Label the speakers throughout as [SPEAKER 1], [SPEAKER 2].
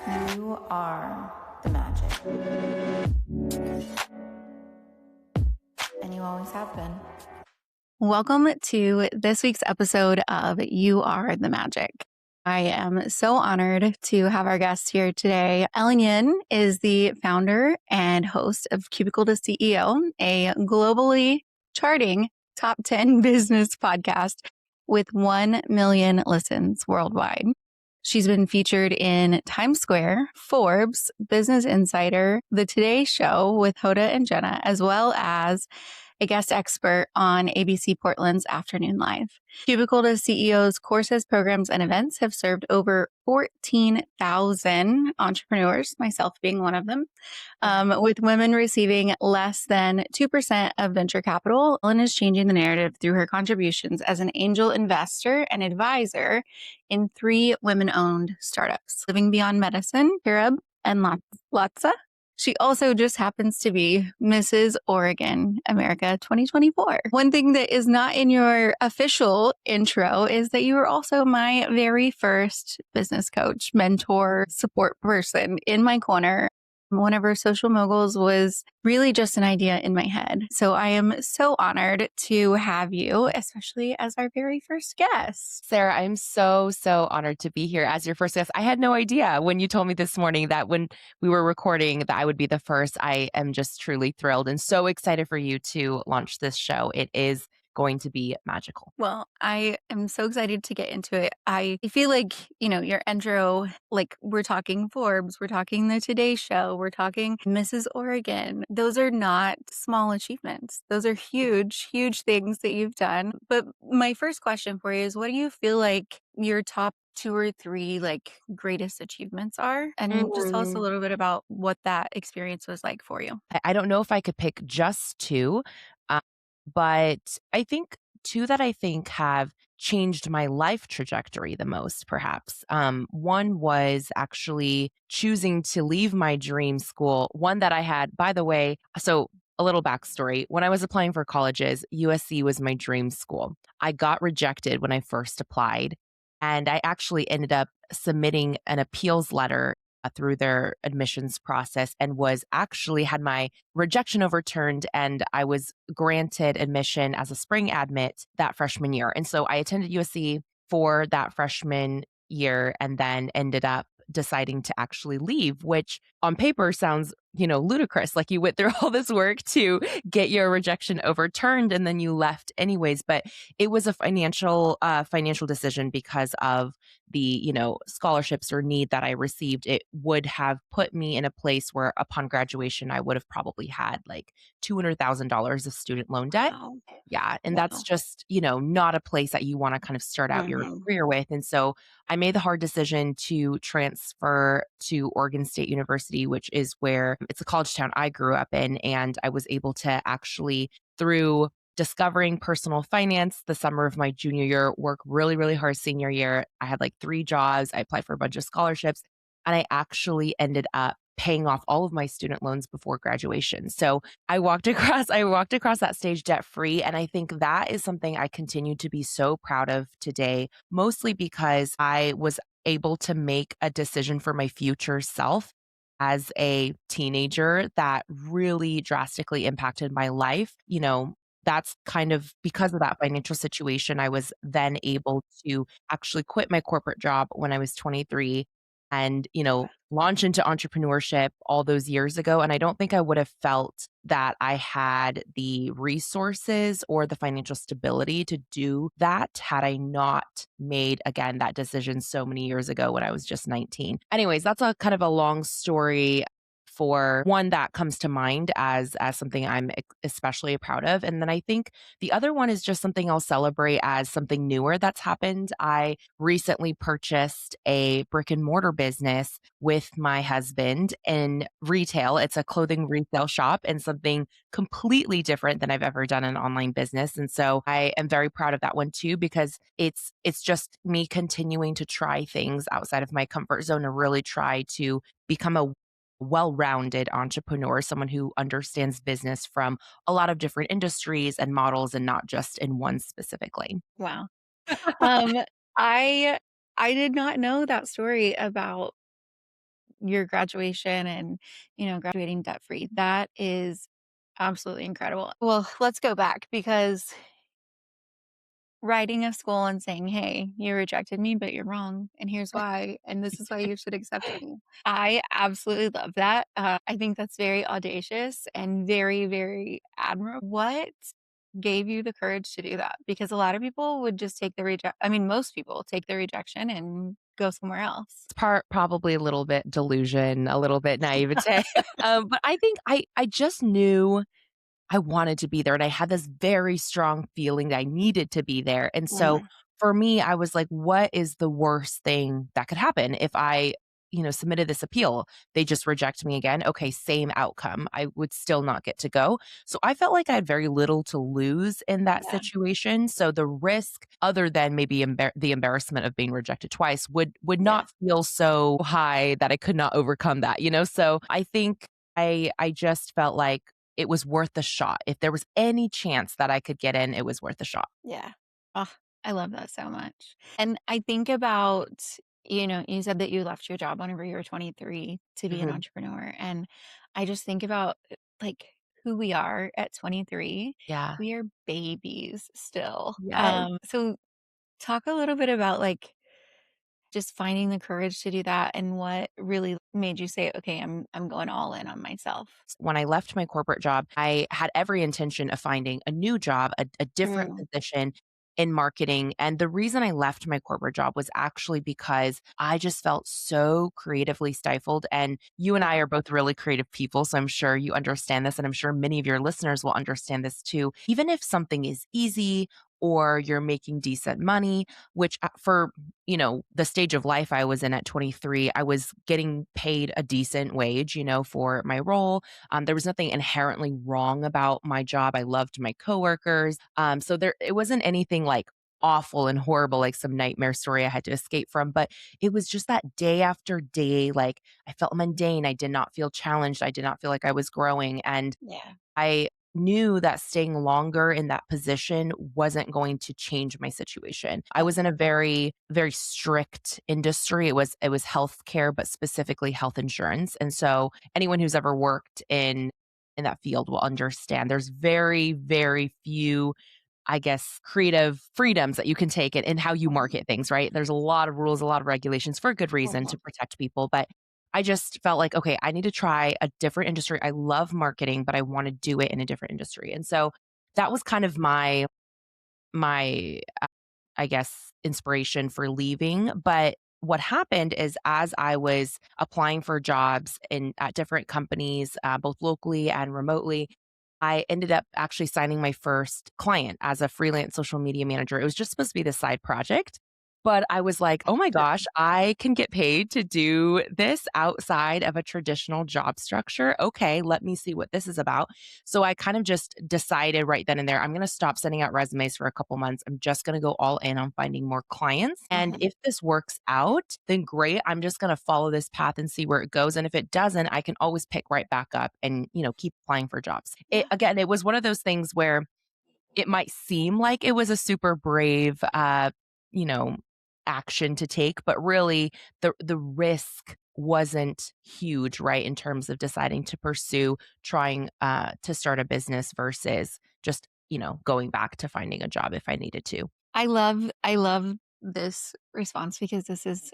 [SPEAKER 1] You are the magic. And you always have been.
[SPEAKER 2] Welcome to this week's episode of You Are the Magic. I am so honored to have our guest here today. Ellen Yin is the founder and host of Cubicle to CEO, a globally charting top 10 business podcast with 1 million listens worldwide. She's been featured in Times Square, Forbes, Business Insider, The Today Show with Hoda and Jenna, as well as a guest expert on ABC Portland's Afternoon Live. Cubicle to CEO's courses, programs, and events have served over 14,000 entrepreneurs, myself being one of them, with women receiving less than 2% of venture capital. Ellen is changing the narrative through her contributions as an angel investor and advisor in 3 women-owned startups, Living Beyond Medicine, Carib, and Latza. She also just happens to be Mrs. Oregon America 2024. One thing that is not in your official intro is that you were also my very first business coach, mentor, support person in my corner. One of our social moguls was really just an idea in my head. So I am so honored to have you, especially as our very first guest.
[SPEAKER 3] Sarah, I'm so honored to be here as your first guest. I had no idea when you told me this morning that when we were recording that I would be the first. I am just truly thrilled and so excited for you to launch this show. It is going to be magical.
[SPEAKER 2] Well, I am so excited to get into it. I feel like, your intro, like we're talking Forbes, we're talking The Today Show, we're talking Mrs. Oregon. Those are not small achievements. Those are huge, huge things that you've done. But my first question for you is, what do you feel like your top 2 or 3 greatest achievements are? And just tell us a little bit about what that experience was like for you.
[SPEAKER 3] I don't know if I could pick just 2, but I think 2 that I think have changed my life trajectory the most, perhaps. One was actually choosing to leave my dream school, one that I had, by the way. So a little backstory. When I was applying for colleges, USC was my dream school. I got rejected when I first applied, and I actually ended up submitting an appeals letter through their admissions process and was actually had my rejection overturned, and I was granted admission as a spring admit that freshman year. And so I attended USC for that freshman year and then ended up deciding to actually leave, which on paper sounds, ludicrous. Like you went through all this work to get your rejection overturned and then you left anyways. But it was a financial decision because of the, scholarships or need that I received. It would have put me in a place where upon graduation, I would have probably had like $200,000 of student loan debt.
[SPEAKER 2] Wow.
[SPEAKER 3] Yeah. And
[SPEAKER 2] Wow.
[SPEAKER 3] that's just, not a place that you want to kind of start out your career with. And so I made the hard decision to transfer to Oregon State University, which is where it's a college town I grew up in. And I was able to actually, through discovering personal finance the summer of my junior year, work really, really hard senior year. I had like 3 jobs. I applied for a bunch of scholarships, and I actually ended up paying off all of my student loans before graduation. So I walked across that stage debt free. And I think that is something I continue to be so proud of today, mostly because I was able to make a decision for my future self as a teenager that really drastically impacted my life. That's kind of because of that financial situation. I was then able to actually quit my corporate job when I was 23 and, launch into entrepreneurship all those years ago. And I don't think I would have felt that I had the resources or the financial stability to do that had I not made, again, that decision so many years ago when I was just 19. Anyways, that's a kind of a long story for one that comes to mind as something I'm especially proud of. And then I think the other one is just something I'll celebrate as something newer that's happened. I recently purchased a brick and mortar business with my husband in retail. It's a clothing retail shop and something completely different than I've ever done in online business. And so I am very proud of that one too, because it's just me continuing to try things outside of my comfort zone and really try to become a well-rounded entrepreneur, someone who understands business from a lot of different industries and models and not just in one specifically.
[SPEAKER 2] Wow. Um, I did not know that story about your graduation and, graduating debt free. That is absolutely incredible. Well, let's go back because writing a school and saying, "Hey, you rejected me, but you're wrong, and here's why, and this is why you should accept me." I absolutely love that. I think that's very audacious and very, very admirable. What gave you the courage to do that? Because a lot of people would just take the reject. I mean, most people take the rejection and go somewhere else.
[SPEAKER 3] It's probably a little bit delusion, a little bit naivete. But I think I just knew I wanted to be there, and I had this very strong feeling that I needed to be there, and so
[SPEAKER 2] Mhm.
[SPEAKER 3] for me, I was like, "What is the worst thing that could happen if I, submitted this appeal? They just reject me again? Okay, same outcome. I would still not get to go." So I felt like I had very little to lose in that
[SPEAKER 2] Yeah,
[SPEAKER 3] situation, so the risk other than maybe the embarrassment of being rejected twice would
[SPEAKER 2] yeah,
[SPEAKER 3] not feel so high that I could not overcome that? So I think I just felt like it was worth the shot. If there was any chance that I could get in, it was worth the shot.
[SPEAKER 2] yeah. Oh, I love that so much. And I think about, you said that you left your job whenever you were 23 to be an
[SPEAKER 3] Mhm.
[SPEAKER 2] entrepreneur. And I just think about like who we are at 23.
[SPEAKER 3] Yeah.
[SPEAKER 2] We are babies still.
[SPEAKER 3] Yes.
[SPEAKER 2] So talk a little bit about like just finding the courage to do that and what really made you say, okay, I'm going all in on myself.
[SPEAKER 3] When I left my corporate job, I had every intention of finding a new job, a different
[SPEAKER 2] Mm,
[SPEAKER 3] position in marketing. And the reason I left my corporate job was actually because I just felt so creatively stifled. And you and I
[SPEAKER 2] mhm.
[SPEAKER 3] are both really creative people. So I'm sure you understand this. And I'm sure many of your listeners will understand this too. Even if something is easy or you're making decent money, which for the stage of life I was in at 23, I was getting paid a decent wage for my role. There was nothing inherently wrong about my job. I loved my coworkers. So it wasn't anything like awful and horrible, like some nightmare story I had to escape from. But it was just that day after day, like I felt mundane. I did not feel challenged. I did not feel like I was growing. And
[SPEAKER 2] Yeah.
[SPEAKER 3] I knew that staying longer in that position wasn't going to change my situation. I was in a very, very strict industry. It was healthcare, but specifically health insurance. And so anyone who's ever worked in that field will understand there's very, very few, I guess, creative freedoms that you can take in how you
[SPEAKER 2] Mhm,
[SPEAKER 3] market things, right? There's a lot of rules, a lot of regulations for a good reason
[SPEAKER 2] mhm.
[SPEAKER 3] to protect people. But I just felt like, okay, I need to try a different industry. I love marketing, but I want to do it in a different industry. And so that was kind of my I guess, inspiration for leaving. But what happened is as I was applying for jobs at different companies, both locally and remotely, I ended up actually signing my first client as a freelance social media manager. It was just supposed to be this side project. But I was like, oh my gosh, I can get paid to do this outside of a traditional job structure. Okay, let me see what this is about. So I kind of just decided right then and there, I'm going to stop sending out resumes for a couple months. I'm just going to go all in on finding more clients. And
[SPEAKER 2] Mhm.
[SPEAKER 3] if this works out, then great. I'm just going to follow this path and see where it goes. And if it doesn't, I can always pick right back up and keep applying for jobs.
[SPEAKER 2] Yeah.
[SPEAKER 3] It was one of those things where it might seem like it was a super brave, you know, action to take, but really the risk wasn't huge, right? In terms of deciding to pursue trying to start a business versus just, going back to finding a job if I needed to.
[SPEAKER 2] I love this response because this is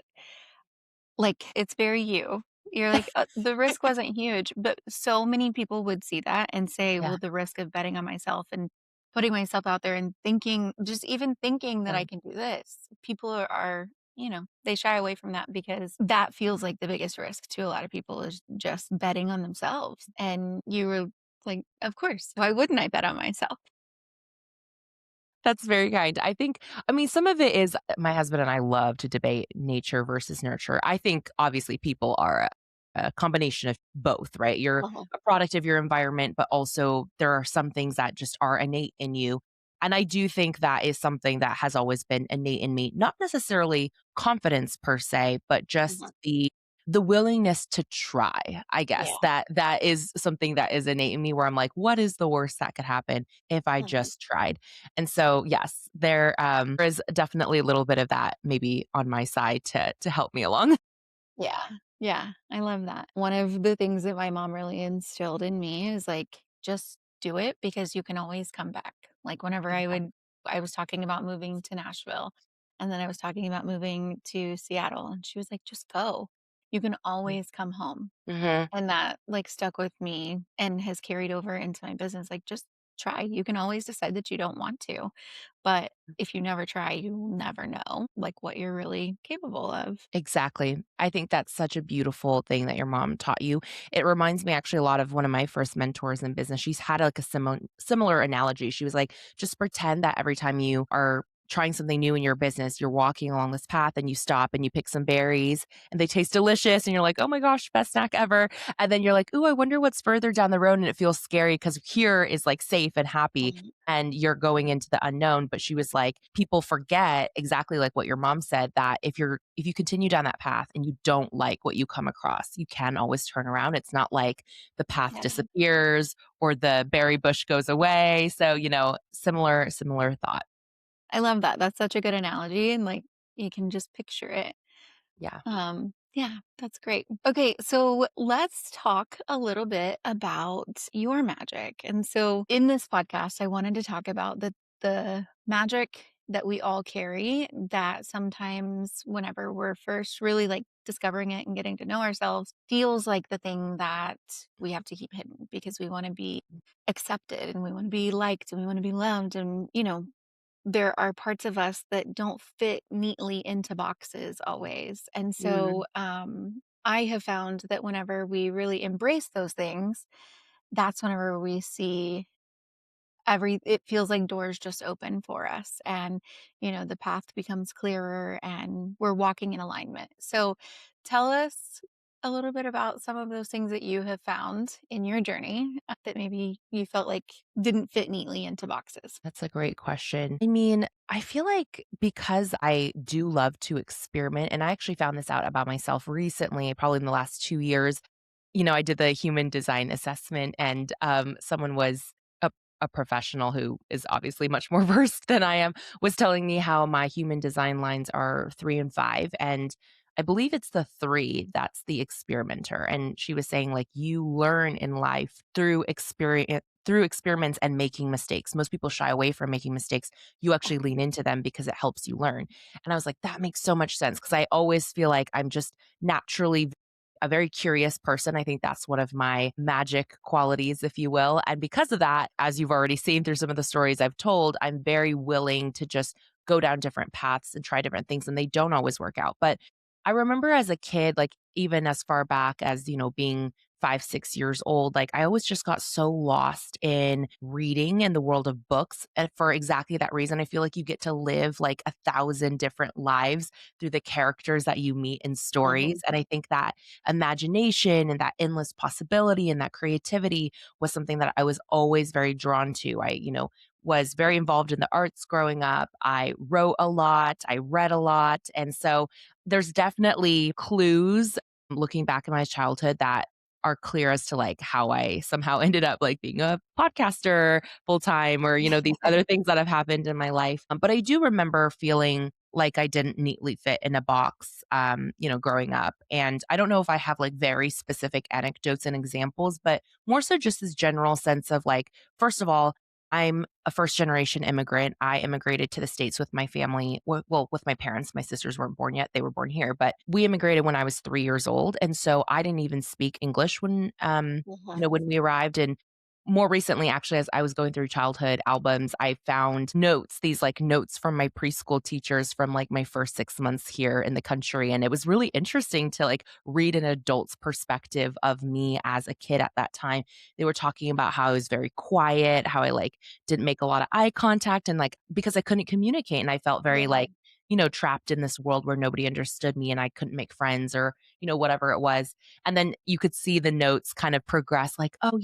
[SPEAKER 2] like it's very you. You're like, the risk wasn't huge, but so many people would see that and say,
[SPEAKER 3] Yeah.
[SPEAKER 2] well, the risk of betting on myself and putting myself out there and thinking, just even thinking that
[SPEAKER 3] Yeah.
[SPEAKER 2] I can do this. People are, they shy away from that because that feels like the biggest risk to a lot of people is just betting on themselves. And you were like, of course, why wouldn't I bet on myself?
[SPEAKER 3] That's very kind. I mean, some of it is my husband and I love to debate nature versus nurture. I think obviously people are a combination of both, right? You're
[SPEAKER 2] Uh-huh.
[SPEAKER 3] a product of your environment, but also there are some things that just are innate in you. And I do think that is something that has always been innate in me, not necessarily confidence per se, but
[SPEAKER 2] Mhm.
[SPEAKER 3] just the willingness to try. I
[SPEAKER 2] Yeah.
[SPEAKER 3] guess that is something that is innate in me where I'm like, what is the worst that could happen if I
[SPEAKER 2] Mhm.
[SPEAKER 3] just tried? And so, yes, there is definitely a little bit of that maybe on my side to help me along.
[SPEAKER 2] Yeah. Yeah, I love that. One of the things that my mom really instilled in me is like, just do it because you can always come back. Like whenever I was talking about moving to Nashville and then I was talking about moving to Seattle and she was like, just go. You can always come home.
[SPEAKER 3] Mhm.
[SPEAKER 2] And that like stuck with me and has carried over into my business. Like just try. You can always decide that you don't want to. But if you never try, you'll never know like what you're really capable of.
[SPEAKER 3] Exactly. I think that's such a beautiful thing that your mom taught you. It reminds me actually a lot of one of my first mentors in business. She's had like a similar analogy. She was like, just pretend that every time you are trying something new in your business, you're walking along this path and you stop and you pick some berries and they taste delicious and you're like, "Oh my gosh, best snack ever." And then you're like, "Ooh, I wonder what's further down the road." And it feels scary because here is like safe and happy
[SPEAKER 2] Mhm.
[SPEAKER 3] and you're going into the unknown. But she was like, people forget exactly like what your mom said, that if you continue down that path and you don't like what you come across, you can always turn around. It's not like the path
[SPEAKER 2] Yeah.
[SPEAKER 3] disappears or the berry bush goes away. So, similar thought.
[SPEAKER 2] I love that. That's such a good analogy, and, like, you can just picture it.
[SPEAKER 3] Yeah.
[SPEAKER 2] Yeah, that's great. Okay, so let's talk a little bit about your magic. And so in this podcast, I wanted to talk about the magic that we all carry that sometimes whenever we're first really like discovering it and getting to know ourselves feels like the thing that we have to keep hidden because we want to be accepted and we want to be liked and we want to be loved and there are parts of us that don't fit neatly into boxes always. And
[SPEAKER 3] Mm.
[SPEAKER 2] so I have found that whenever we really embrace those things, that's whenever we see it feels like doors just open for us and the path becomes clearer and we're walking in alignment. So tell us a little bit about some of those things that you have found in your journey that maybe you felt like didn't fit neatly into boxes.
[SPEAKER 3] That's a great question. I mean, I feel like because I do love to experiment, and I actually found this out about myself recently, probably in the last 2 years. I did the human design assessment, and someone was a professional who is obviously much more versed than I am, was telling me how my human design lines are 3 and 5. And I believe it's the three that's the experimenter. And she was saying, like, you learn in life through experience, through experiments and making mistakes. Most people shy away from making mistakes. You actually lean into them because it helps you learn. And I was like, that makes so much sense because I always feel like I'm just naturally a very curious person. I think that's one of my magic qualities, if you will. And because of that, as you've already seen through some of the stories I've told, I'm very willing to just go down different paths and try different things. And they don't always work out. But I remember as a kid, like even as far back as, being 5, 6 years old, like I always just got so lost in reading and the world of books. And for exactly that reason, I feel like you get to live like 1,000 different lives through the characters that you meet in stories.
[SPEAKER 2] Mhm.
[SPEAKER 3] And I think that imagination and that endless possibility and that creativity was something that I was always very drawn to. Was very involved in the arts growing up. I wrote a lot, I read a lot. And so there's definitely clues looking back in my childhood that are clear as to like how I somehow ended up like being a podcaster full time or, these other things that have happened in my life. But I do remember feeling like I didn't neatly fit in a box, growing up. And I don't know if I have like very specific anecdotes and examples, but more so just this general sense of like, first of all, I'm a first generation immigrant. I immigrated to the States with my family, with my parents. My sisters weren't born yet. They were born here, but we immigrated when I was 3 years old. And so I didn't even speak English
[SPEAKER 2] Mhm.
[SPEAKER 3] when we arrived. And more recently, actually, as I was going through childhood albums, I found notes, these like notes from my preschool teachers from like my first 6 months here in the country. And it was really interesting to like read an adult's perspective of me as a kid at that time. They were talking about how I was very quiet, how I like didn't make a lot of eye contact and like because I couldn't communicate and I felt very
[SPEAKER 2] Yeah.
[SPEAKER 3] like, trapped in this world where nobody understood me and I couldn't make friends or, whatever it was. And then you could see the notes kind of progress like, oh,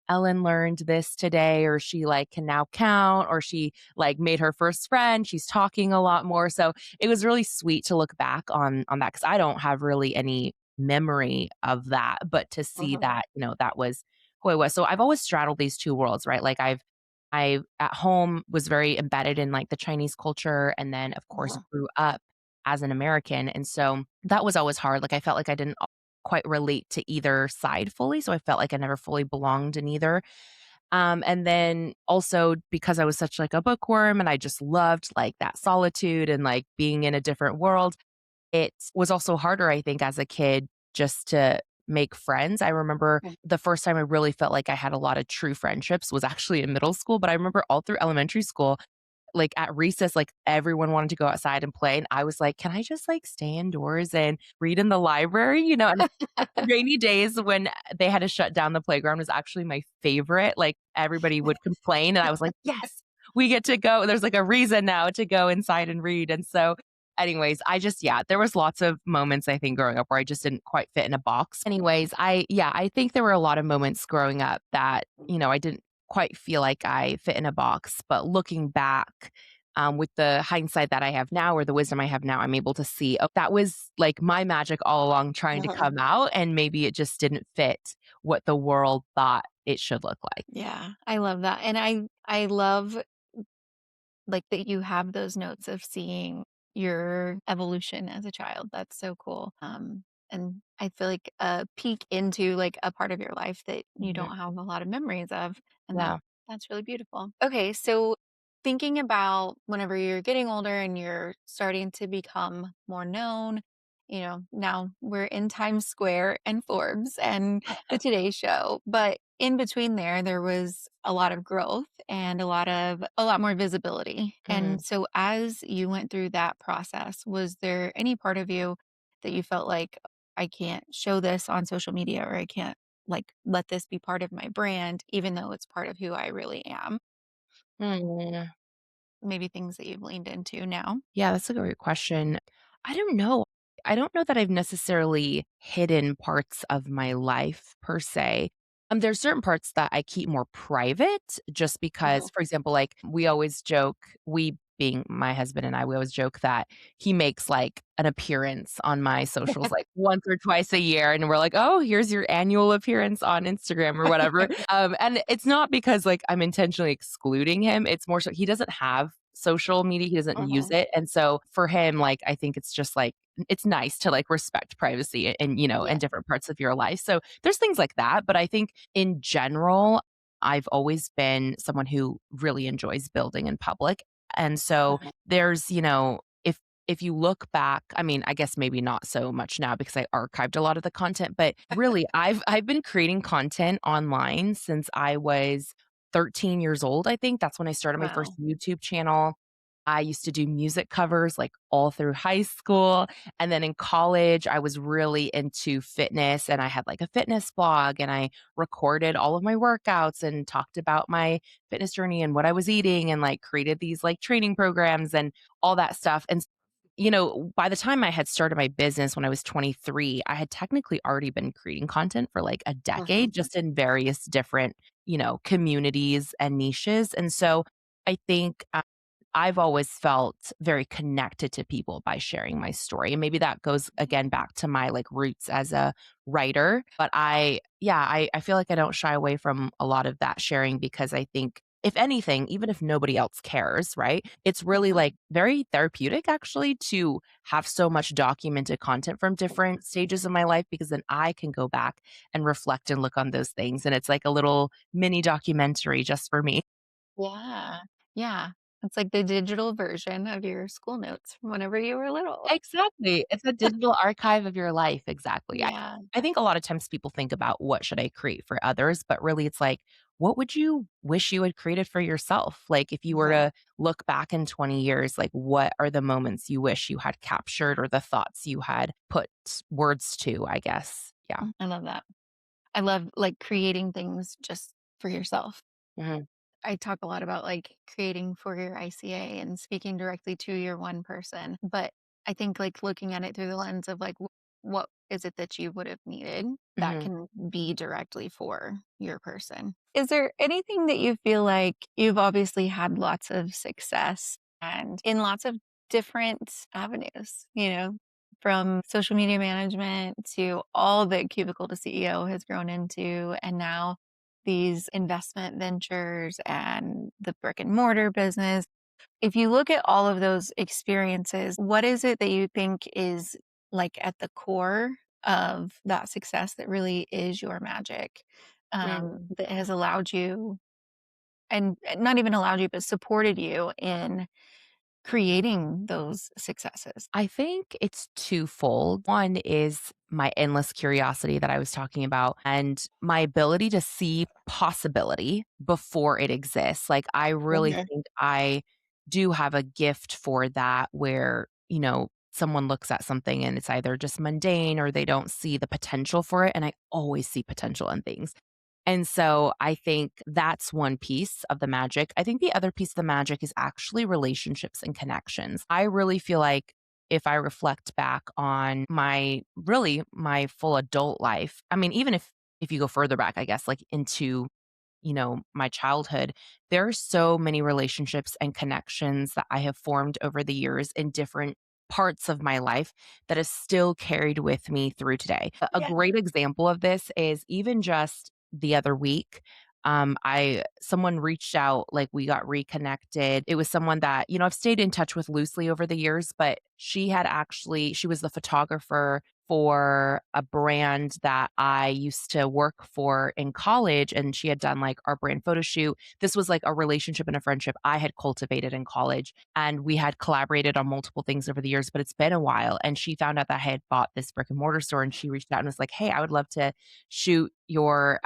[SPEAKER 3] Ellen learned this today, or she like can now count, or she like made her first friend. She's talking a lot more. So it was really sweet to look back on that because I don't have really any memory of that, but to see
[SPEAKER 2] Mhm.
[SPEAKER 3] that, that was who I was. So I've always straddled these two worlds, right? Like I at home was very embedded in like the Chinese culture and then of course
[SPEAKER 2] Mhm.
[SPEAKER 3] grew up as an American. And so that was always hard. Like I felt like I didn't quite relate to either side fully. So I felt like I never fully belonged in either. And then also because I was such like a bookworm and I just loved like that solitude and like being in a different world, it was also harder, I think, as a kid just to make friends. I remember the first time I really felt like I had a lot of true friendships was actually in middle school, but I remember all through elementary school, like at recess, like everyone wanted to go outside and play. And I was like, can I just like stay indoors and read in the library? And rainy days when they had to shut down the playground was actually my favorite. Like everybody would complain and I was like, yes, we get to go. There's like a reason now to go inside and read. And so anyways, yeah, there was lots of moments I think growing up where I just didn't quite fit in a box. Anyways, I think there were a lot of moments growing up that, I didn't quite feel like I fit in a box, but looking back, with the hindsight that I have now or the wisdom I have now, I'm able to see, oh, that was like my magic all along trying to come out and maybe it just didn't fit what the world thought it should look like.
[SPEAKER 2] Yeah, I love that. And I love like that you have those notes of seeing your evolution as a child. That's so cool. And I feel like a peek into like a part of your life that you
[SPEAKER 3] Mhm.
[SPEAKER 2] don't have a lot of memories of. And
[SPEAKER 3] Yeah.
[SPEAKER 2] that's really beautiful. Okay, so thinking about whenever you're getting older and you're starting to become more known, now we're in Times Square and Forbes and the Today Show, but in between there was a lot of growth and a lot more visibility. And
[SPEAKER 3] Mhm.
[SPEAKER 2] so as you went through that process, was there any part of you that you felt like I can't show this on social media or I can't like let this be part of my brand even though it's part of who I really am?
[SPEAKER 3] Mm.
[SPEAKER 2] Maybe things that you've leaned into now?
[SPEAKER 3] Yeah, that's a great question. I don't know. I don't know that I've necessarily hidden parts of my life per se. There's certain parts that I keep more private just because,
[SPEAKER 2] Mhm.
[SPEAKER 3] for example, like we always joke, we being my husband and I, we always joke that he makes like an appearance on my socials like once or twice a year. And we're like, oh, here's your annual appearance on Instagram or whatever. And it's not because like I'm intentionally excluding him. It's more so he doesn't have social media. He doesn't use
[SPEAKER 2] Mhm.
[SPEAKER 3] it. And so for him, like, I think it's just like, it's nice to like respect privacy and, in
[SPEAKER 2] Yeah.
[SPEAKER 3] different parts of your life. So there's things like that. But I think in general, I've always been someone who really enjoys building in public. And so
[SPEAKER 2] Mhm.
[SPEAKER 3] there's, if you look back, I mean, I guess maybe not so much now because I archived a lot of the content, but really I've been creating content online since I was 13 years old, I think. That's when I started my first
[SPEAKER 2] Wow.
[SPEAKER 3] YouTube channel. I used to do music covers like all through high school. And then in college, I was really into fitness and I had like a fitness blog and I recorded all of my workouts and talked about my fitness journey and what I was eating and like created these like training programs and all that stuff. And by the time I had started my business when I was 23, I had technically already been creating content for like a
[SPEAKER 2] Mhm.
[SPEAKER 3] decade, just in various different, communities and niches. And so I think I've always felt very connected to people by sharing my story. And maybe that goes again back to my like roots as a writer. But I feel like I don't shy away from a lot of that sharing because I think if anything, even if nobody else cares, right? It's really
[SPEAKER 2] Mhm.
[SPEAKER 3] like very therapeutic actually to have so much documented content from different stages of my life because then I can go back and reflect and look on those things. And it's like a little mini documentary just for me.
[SPEAKER 2] Yeah. Yeah. It's like the digital version of your school notes from whenever you were little.
[SPEAKER 3] Exactly. It's a digital archive of your life. Exactly.
[SPEAKER 2] Yeah.
[SPEAKER 3] I think a lot of times people think about what should I create for others, but really it's like, what would you wish you had created for yourself? Like if you were
[SPEAKER 2] Mhm.
[SPEAKER 3] to look back in 20 years, like what are the moments you wish you had captured or the thoughts you had put words to, I guess. Yeah.
[SPEAKER 2] I love that. I love like creating things just for yourself.
[SPEAKER 3] Mhm.
[SPEAKER 2] I talk a lot about like creating for your ICA and speaking directly to your one person. But I think like looking at it through the lens of like, what is it that you would have needed that
[SPEAKER 3] Mhm.
[SPEAKER 2] can be directly for your person? Is there anything that you feel like you've obviously had lots of success and in lots of different avenues, from social media management to all that Cubicle to CEO has grown into, and now these investment ventures and the brick and mortar business. If you look at all of those experiences, what is it that you think is like at the core of that success that really is your magic, that has allowed you, and not even allowed you, but supported you in creating those successes?
[SPEAKER 3] I think it's twofold. One is my endless curiosity that I was talking about and my ability to see possibility before it exists. Like, I really
[SPEAKER 2] Okay.
[SPEAKER 3] think I do have a gift for that where, someone looks at something and it's either just mundane or they don't see the potential for it. And I always see potential in things. And so I think that's one piece of the magic. I think the other piece of the magic is actually relationships and connections. I really feel like if I reflect back on my full adult life, I mean, even if you go further back, I guess, like into, my childhood, there are so many relationships and connections that I have formed over the years in different parts of my life that is still carried with me through today. A
[SPEAKER 2] Yeah.
[SPEAKER 3] great example of this is even just the other week. I someone reached out, like we got reconnected. It was someone that, I've stayed in touch with loosely over the years, but she was the photographer for a brand that I used to work for in college. And she had done like our brand photo shoot. This was like a relationship and a friendship I had cultivated in college. And we had collaborated on multiple things over the years, but it's been a while. And she found out that I had bought this brick and mortar store and she reached out and was like, "Hey, I would love to shoot your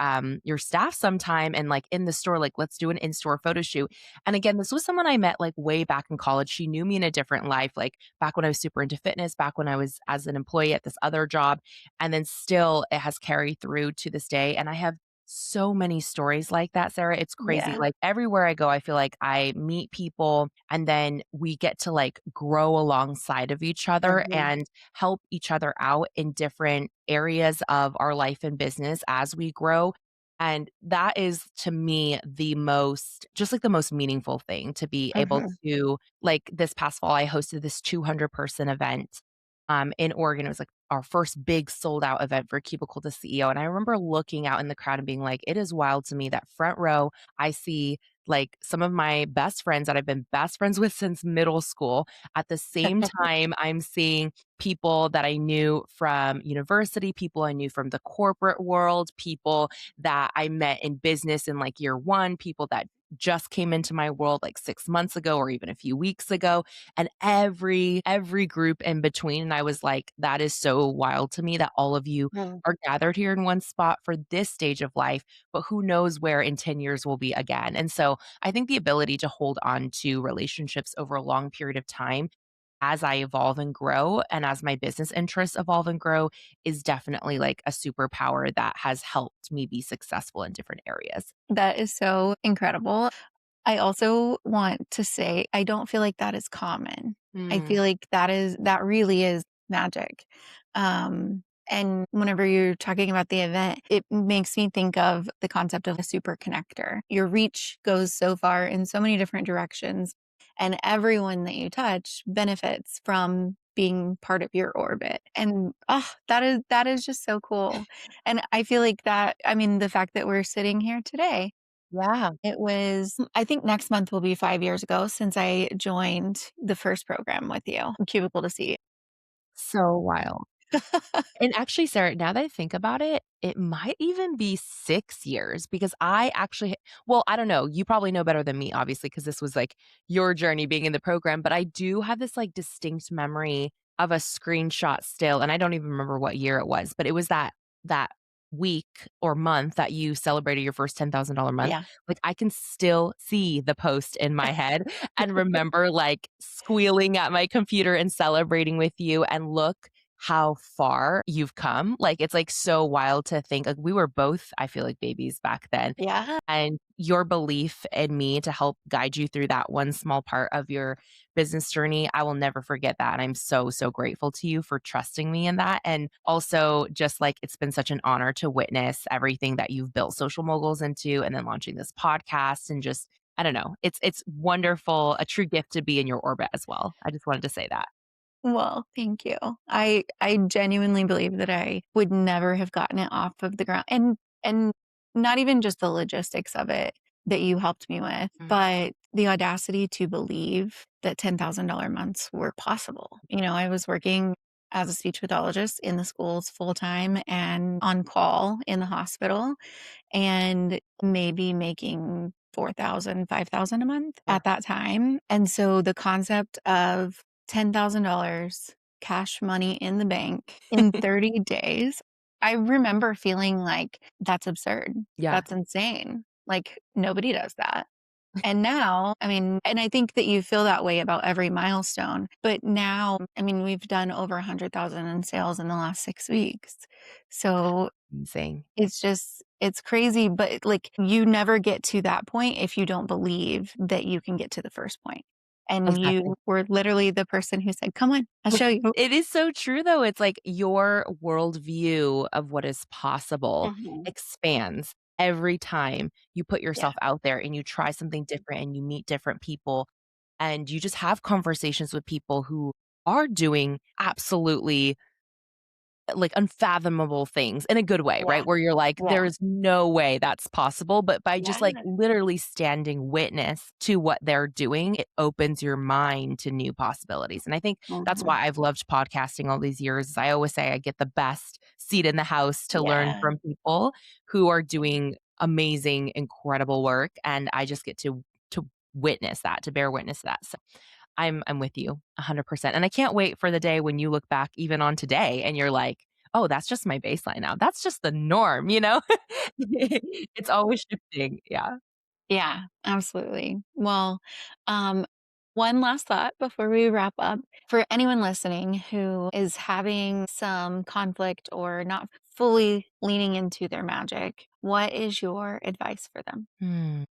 [SPEAKER 3] staff sometime and like in the store, like let's do an in-store photo shoot." And again, this was someone I met like way back in college. She knew me in a different life, like back when I was super into fitness, back when I was as an employee at this other job. And then still it has carried through to this day. And I have so many stories like that, Sarah. It's crazy.
[SPEAKER 2] Yeah.
[SPEAKER 3] Like everywhere I go, I feel like I meet people and then we get to like grow alongside of each other
[SPEAKER 2] Mhm.
[SPEAKER 3] and help each other out in different areas of our life and business as we grow. And that is to me the most meaningful thing to be able
[SPEAKER 2] Mhm.
[SPEAKER 3] to, like this past fall, I hosted this 200-person event in Oregon. It was like our first big sold out event for Cubicle to CEO. And I remember looking out in the crowd and being like, it is wild to me that front row, I see like some of my best friends that I've been best friends with since middle school. At the same time, I'm seeing people that I knew from university, people I knew from the corporate world, people that I met in business in like year one, people that just came into my world like 6 months ago or even a few weeks ago, and every group in between. And I was like, that is so wild to me that all of you
[SPEAKER 2] Mhm.
[SPEAKER 3] are gathered here in one spot for this stage of life, but who knows where in 10 years we'll be again. And so I think the ability to hold on to relationships over a long period of time as I evolve and grow and as my business interests evolve and grow is definitely like a superpower that has helped me be successful in different areas.
[SPEAKER 2] That is so incredible. I also want to say I don't feel like that is common. I
[SPEAKER 3] Mm,
[SPEAKER 2] feel like that really is magic. And whenever you're talking about the event, it makes me think of the concept of a super connector. Your reach goes so far in so many different directions, and everyone that you touch benefits from being part of your orbit. And that is just so cool. And I feel like that, I mean, the fact that we're sitting here today,
[SPEAKER 3] yeah.
[SPEAKER 2] it was, I think next month will be 5 years ago since I joined the first program with you, Cubicle to See.
[SPEAKER 3] So wild. And actually, Sarah, now that I think about it, it might even be 6 years because I actually well, I don't know, you probably know better than me, obviously, because this was, like, your journey being in the program, but I do have this, like, distinct memory of a screenshot still, and I don't even remember what year it was, but it was that week or month that you celebrated your first $10,000 month.
[SPEAKER 2] Yeah.
[SPEAKER 3] Like, I can still see the post in my head and remember, like, squealing at my computer and celebrating with you, and look how far you've come. Like, it's, like, so wild to think, like, we were both, I feel like, babies back then,
[SPEAKER 2] Yeah.
[SPEAKER 3] and your belief in me to help guide you through that one small part of your business journey, I will never forget that, and I'm so, so grateful to you for trusting me in that, and also just, like, it's been such an honor to witness everything that you've built Social Moguls into, and then launching this podcast, and just I don't know, it's wonderful, a true gift to be in your orbit as well. I just wanted to say that.
[SPEAKER 2] Well, thank you. I genuinely believe that I would never have gotten it off of the ground, and not even just the logistics of it that you helped me with,
[SPEAKER 3] Mm.
[SPEAKER 2] but the audacity to believe that $10,000 months were possible. I was working as a speech pathologist in the schools full time and on call in the hospital, and maybe making 4,000, 5,000 a month
[SPEAKER 3] Yeah.
[SPEAKER 2] at that time. And so the concept of $10,000 cash money in the bank in 30 days, I remember feeling like that's absurd.
[SPEAKER 3] Yeah.
[SPEAKER 2] That's insane. Like nobody does that. And now, I mean, and I think that you feel that way about every milestone, but now, I mean, we've done over 100,000 in sales in the last 6 weeks. So
[SPEAKER 3] Amazing.
[SPEAKER 2] it's just, it's crazy, but like you never get to that point if you don't believe that you can get to the first point. And
[SPEAKER 3] Exactly.
[SPEAKER 2] you were literally the person who said, come on, I'll show you.
[SPEAKER 3] It is so true, though. It's like your worldview of what is possible
[SPEAKER 2] Mhm.
[SPEAKER 3] expands every time you put
[SPEAKER 2] Yeah.
[SPEAKER 3] yourself out there and you try something different and you meet different people and you just have conversations with people who are doing absolutely like unfathomable things in a good way,
[SPEAKER 2] Yeah.
[SPEAKER 3] right? Where you're like,
[SPEAKER 2] Yeah.
[SPEAKER 3] there is no way that's possible. But by just like
[SPEAKER 2] Yeah.
[SPEAKER 3] literally standing witness to what they're doing, it opens your mind to new possibilities. And I think that's
[SPEAKER 2] Mhm.
[SPEAKER 3] why I've loved podcasting all these years. Is I always say I get the best seat in the house to learn
[SPEAKER 2] Yeah.
[SPEAKER 3] from people who are doing amazing, incredible work. And I just get to witness that, to bear witness to that. So I'm with you 100%. And I can't wait for the day when you look back even on today and you're like, "Oh, that's just my baseline now. That's just the norm," you know? It's always shifting. Yeah.
[SPEAKER 2] Yeah, absolutely. Well, um, one last thought before we wrap up. For anyone listening who is having some conflict or not fully leaning into their magic, what is your advice for them?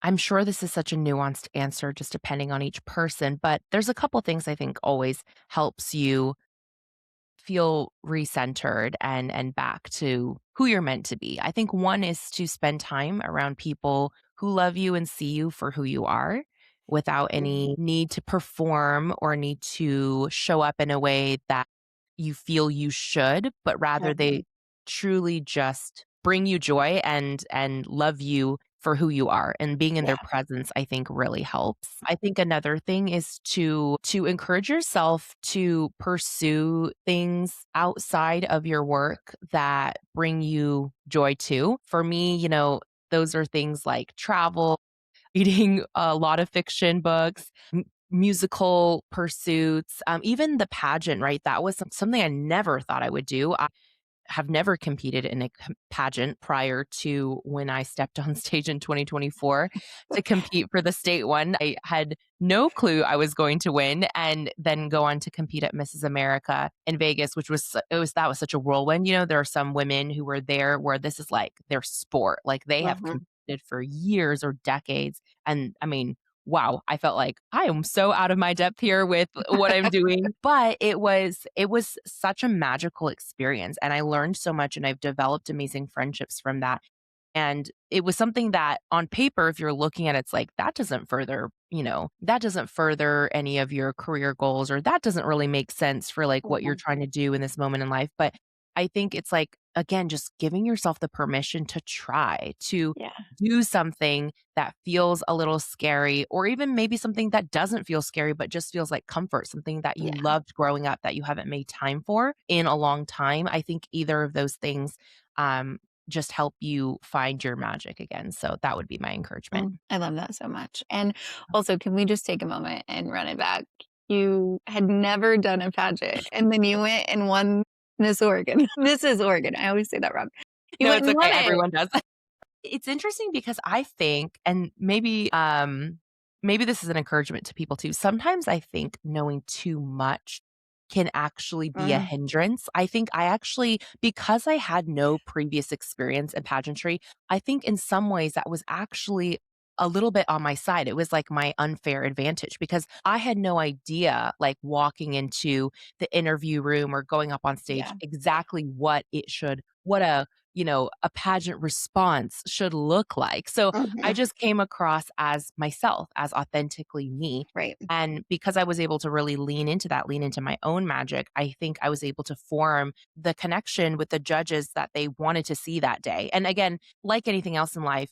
[SPEAKER 3] I'm sure this is such a nuanced answer just depending on each person, but there's a couple things I think always helps you feel recentered and back to who you're meant to be. I think one is to spend time around people who love you and see you for who you are without
[SPEAKER 2] Mhm.
[SPEAKER 3] any need to perform or need to show up in a way that you feel you should, but rather
[SPEAKER 2] Mhm.
[SPEAKER 3] they truly just bring you joy and love you for who you are, and being in
[SPEAKER 2] Yeah.
[SPEAKER 3] their presence I think really helps. I think another thing is to encourage yourself to pursue things outside of your work that bring you joy too. For me, those are things like travel, reading a lot of fiction books, musical pursuits, even the pageant, right? That was something I never thought I would do. I have never competed in a pageant prior to when I stepped on stage in 2024 to compete for the state one. I had no clue I was going to win and then go on to compete at Mrs. America in Vegas, which was that was such a whirlwind. There are some women who were there where this is like their sport. Like they have
[SPEAKER 2] Mhm.
[SPEAKER 3] competed for years or decades. And I mean, wow, I felt like I am so out of my depth here with what I'm doing, but it was such a magical experience and I learned so much and I've developed amazing friendships from that. And it was something that on paper, if you're looking at it, it's like that doesn't further any of your career goals, or that doesn't really make sense for like what you're
[SPEAKER 2] Mhm.
[SPEAKER 3] trying to do in this moment in life. But I think it's like, again, just giving yourself the permission to try to
[SPEAKER 2] Yeah.
[SPEAKER 3] do something that feels a little scary, or even maybe something that doesn't feel scary, but just feels like comfort, something that you
[SPEAKER 2] Yeah.
[SPEAKER 3] loved growing up that you haven't made time for in a long time. I think either of those things um, just help you find your magic again. So that would be my encouragement.
[SPEAKER 2] I love that so much. And also, can we just take a moment and run it back? You had never done a pageant, and then you went and won Miss Oregon. Mrs. Oregon. I always say that wrong. You
[SPEAKER 3] No,
[SPEAKER 2] went
[SPEAKER 3] it's
[SPEAKER 2] and
[SPEAKER 3] okay.
[SPEAKER 2] won it.
[SPEAKER 3] Everyone does. It's interesting because I think, and maybe this is an encouragement to people too. Sometimes I think knowing too much can actually be a
[SPEAKER 2] Mm,
[SPEAKER 3] hindrance. I think I actually, because I had no previous experience in pageantry, I think in some ways that was actually a little bit on my side. It was like my unfair advantage because I had no idea, like walking into the interview room or going up on stage,
[SPEAKER 2] yeah.
[SPEAKER 3] exactly what a pageant response should look like. So I
[SPEAKER 2] Mhm.
[SPEAKER 3] just came across as myself, as authentically me.
[SPEAKER 2] Right.
[SPEAKER 3] And because I was able to really lean into my own magic, I think I was able to form the connection with the judges that they wanted to see that day. And again, like anything else in life,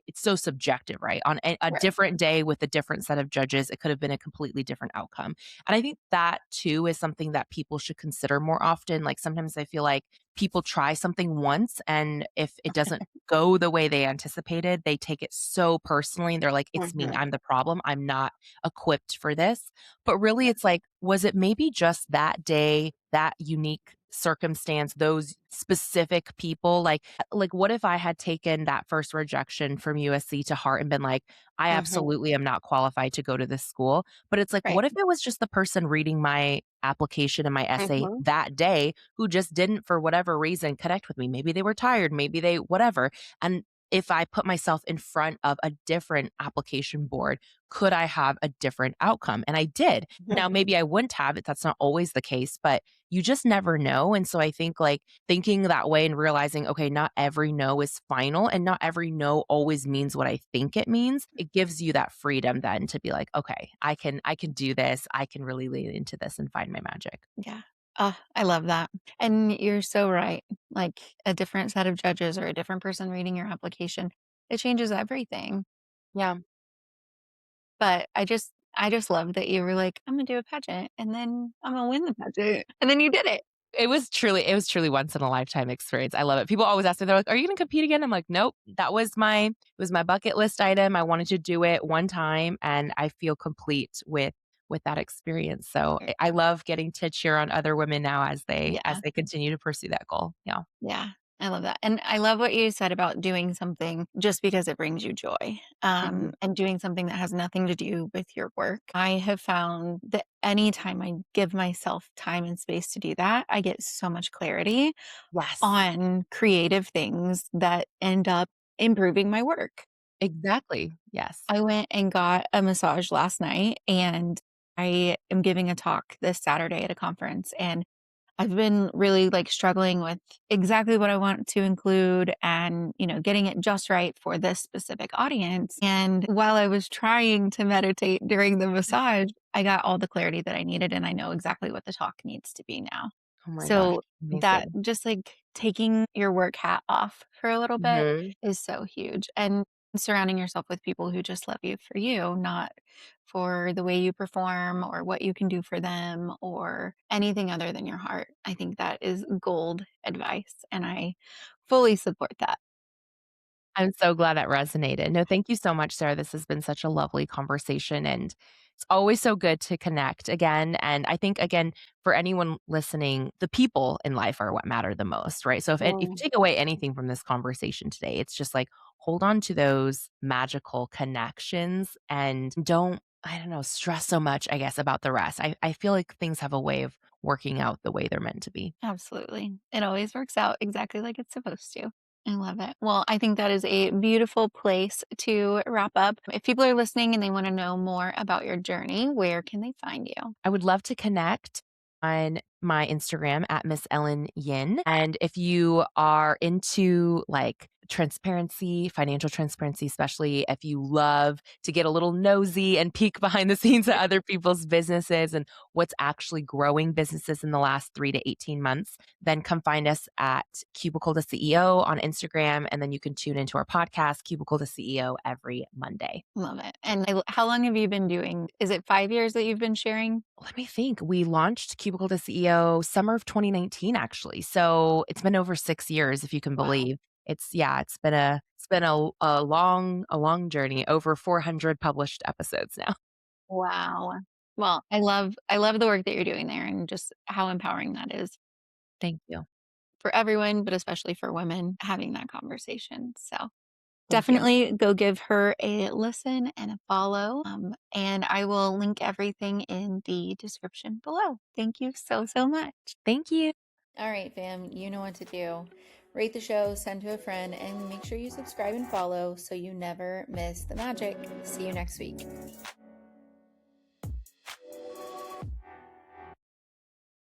[SPEAKER 3] it's so subjective, right? On a
[SPEAKER 2] Right.
[SPEAKER 3] different day with a different set of judges, it could have been a completely different outcome. And I think that too is something that people should consider more often. Like sometimes I feel like people try something once, and if it doesn't go the way they anticipated, they take it so personally. They're like, it's me, I'm the problem. I'm not equipped for this. But really, it's like, was it maybe just that day, that unique circumstance, those specific people? Like what if I had taken that first rejection from USC to heart and been like, I absolutely am not qualified to go to this school. But it's like,
[SPEAKER 2] Right.
[SPEAKER 3] what if it was just the person reading my application and my essay that day who just didn't, for whatever reason, connect with me? Maybe they were tired, maybe they, whatever. And if I put myself in front of a different application board, could I have a different outcome? And I did. Now, maybe I wouldn't have it. That's not always the case, but you just never know. And so I think like thinking that way and realizing, okay, not every no is final and not every no always means what I think it means. It gives you that freedom then to be like, okay, I can do this. I can really lean into this and find my magic.
[SPEAKER 2] Yeah. I love that. And you're so right. Like a different set of judges or a different person reading your application, it changes everything.
[SPEAKER 3] Yeah.
[SPEAKER 2] But I just love that you were like, I'm gonna do a pageant and then I'm gonna win the pageant. And then you did it.
[SPEAKER 3] It was truly once in a lifetime experience. I love it. People always ask me, they're like, "Are you going to compete again?" I'm like, "Nope. It was my bucket list item. I wanted to do it one time, and I feel complete with that experience." So I love getting to cheer on other women now as they
[SPEAKER 2] Yeah.
[SPEAKER 3] continue to pursue that goal. Yeah.
[SPEAKER 2] Yeah. I love that. And I love what you said about doing something just because it brings you joy,
[SPEAKER 3] Mhm.
[SPEAKER 2] and doing something that has nothing to do with your work. I have found that anytime I give myself time and space to do that, I get so much clarity
[SPEAKER 3] Yes.
[SPEAKER 2] on creative things that end up improving my work.
[SPEAKER 3] Exactly. Yes.
[SPEAKER 2] I went and got a massage last night, and I am giving a talk this Saturday at a conference, and I've been really like struggling with exactly what I want to include and, getting it just right for this specific audience. And while I was trying to meditate during the massage, I got all the clarity that I needed, and I know exactly what the talk needs to be now.
[SPEAKER 3] Oh my gosh.
[SPEAKER 2] So that
[SPEAKER 3] Amazing.
[SPEAKER 2] just like taking your work hat off for a little bit
[SPEAKER 3] Mhm.
[SPEAKER 2] is so huge. And surrounding yourself with people who just love you for you, not for the way you perform or what you can do for them or anything other than your heart. I think that is gold advice. And I fully support that.
[SPEAKER 3] I'm so glad that resonated. No, thank you so much, Sarah. This has been such a lovely conversation, and it's always so good to connect again. And I think, again, for anyone listening, the people in life are what matter the most, right? So if you
[SPEAKER 2] Mm,
[SPEAKER 3] take away anything from this conversation today, it's just like hold on to those magical connections and don't, I don't know, stress so much, I guess, about the rest. I feel like things have a way of working out the way they're meant to be.
[SPEAKER 2] absolutely. It always works out exactly like it's supposed to. I love it. Well, I think that is a beautiful place to wrap up. If people are listening and they want to know more about your journey, where can they find you?
[SPEAKER 3] I would love to connect on my Instagram at Miss Ellen Yin. And if you are into like transparency, financial transparency, especially if you love to get a little nosy and peek behind the scenes at other people's businesses and what's actually growing businesses in the last 3 to 18 months, then come find us at Cubicle to CEO on Instagram. And then you can tune into our podcast, Cubicle to CEO, every Monday.
[SPEAKER 2] Love it. And how long have you been doing? Is it 5 years that you've been sharing?
[SPEAKER 3] Let me think. We launched Cubicle to CEO summer of 2019, actually. So it's been over 6 years, if you can
[SPEAKER 2] Wow.
[SPEAKER 3] believe. It's been a long journey. Over 400 published episodes now.
[SPEAKER 2] Wow. Well, I love the work that you're doing there and just how empowering that is
[SPEAKER 3] Thank you.
[SPEAKER 2] for everyone, but especially for women having that conversation. So
[SPEAKER 3] Thank you.
[SPEAKER 2] definitely go give her a listen and a follow. And I will link everything in the description below. Thank you so, so much.
[SPEAKER 3] Thank you.
[SPEAKER 1] All right, fam, you know what to do. Rate the show, send to a friend, and make sure you subscribe and follow so you never miss the magic. See you next week.